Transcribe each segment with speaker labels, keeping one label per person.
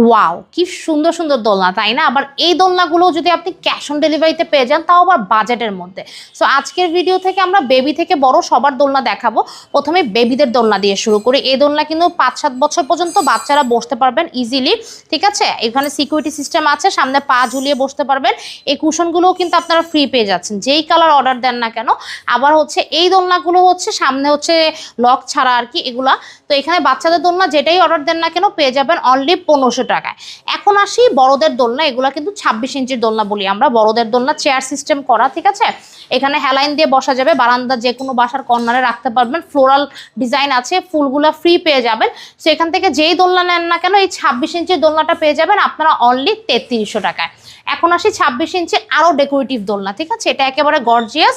Speaker 1: Wow, কি সুন্দর সুন্দর দোলনা, তাই না? আবার এই দোলনাগুলো যদি আপনি ক্যাশ অন ডেলিভারিতে পেয়ে যান, তাও আবার বাজেটের মধ্যে। সো আজকের ভিডিও থেকে আমরা বেবি থেকে বড় সবার দোলনা দেখাবো। প্রথমে বেবিদের দোলনা দিয়ে শুরু করি। এই দোলনা কিন্তু 5-7 বছর পর্যন্ত বাচ্চারা বসতে পারবেন ইজিলি, ঠিক আছে? এখানে সিকিউরিটি সিস্টেম আছে, সামনে পা ঝুলিয়ে বসতে পারবেন। এই কুশনগুলোও কিন্তু আপনারা ফ্রি পেয়ে যাচ্ছেন, যেই কালার অর্ডার দেন না কেন। আবার হচ্ছে এই দোলনাগুলো হচ্ছে সামনে হচ্ছে লক ছাড়া আর কি এগুলা। তো এখানে বাচ্চাদের দোলনা যেটাই অর্ডার দেন না কেন পেয়ে যাবেন অনলি 1500 টাকায়। এখন আসি বড়দের দোলনা। এগুলা কিন্তু 26 ইঞ্চির দোলনা বলি আমরা। বড়দের দোলনা চেয়ার সিস্টেম করা, ঠিক আছে? এখানে হেলাইন দিয়ে বসা যাবে, বারান্দা যে কোনো বাসার কর্নারে রাখতে পারবেন। ফ্লোরাল ডিজাইন আছে, ফুলগুলা ফ্রি পেয়ে যাবেন। সো এখান থেকে যেই দোলনা নেন না কেন এই 26 ইঞ্চির দোলনাটা পেয়ে যাবেন আপনারা অনলি 3300 টাকায়। এখন আসি 26 ইঞ্চি আরও ডেকোরেটিভ দোলনা, ঠিক আছে? এটা একেবারে গর্জিয়াস।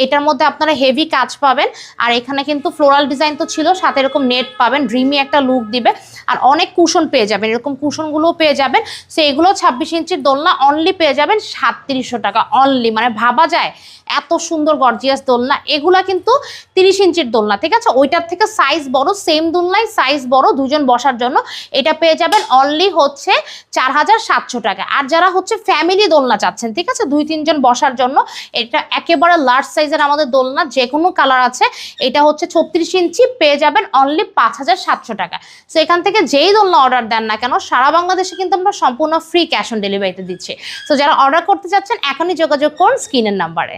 Speaker 1: এটার মধ্যে আপনারা হেভি কাজ পাবেন। আর এখানে কিন্তু ফ্লোরাল ডিজাইন তো ছিল, সাথে এরকম নেট পাবেন, ড্রিমি একটা লুক দিবে। আর অনেক কুশন পেয়ে যাবেন, এরকম কুশনগুলোও পেয়ে যাবেন। সো এগুলো 26 ইঞ্চির দোলনা অনলি পেয়ে যাবেন 3700 টাকা অনলি। মানে ভাবা যায় এত সুন্দর গর্জিয়াস দোলনা। এগুলা কিন্তু 30 ইঞ্চির দোলনা, ঠিক আছে? ওইটার থেকে সাইজ বড়, সেম দোলনায় সাইজ বড়, দুজন বসার জন্য। এটা পেয়ে যাবেন অনলি হচ্ছে 4700 টাকা। আর যারা হচ্ছে ফ্যামিলি দোলনা চাচ্ছেন, ঠিক আছে, 2-3 জন বসার জন্য, এটা একেবারে লার্জ সাইজের আমাদের দোলনা, যে কোনো কালার আছে। এটা হচ্ছে 36 ইঞ্চি, পেয়ে যাবেন অনলি 5700 টাকা। সো এখান থেকে যেই দোলনা অর্ডার দেন না কেন সারা বাংলাদেশে কিন্তু আমরা সম্পূর্ণ ফ্রি ক্যাশ অন ডেলিভারিতে দিচ্ছি। সো যারা অর্ডার করতে চাচ্ছেন এখনই যোগাযোগ করুন স্ক্রিনের নাম্বারে।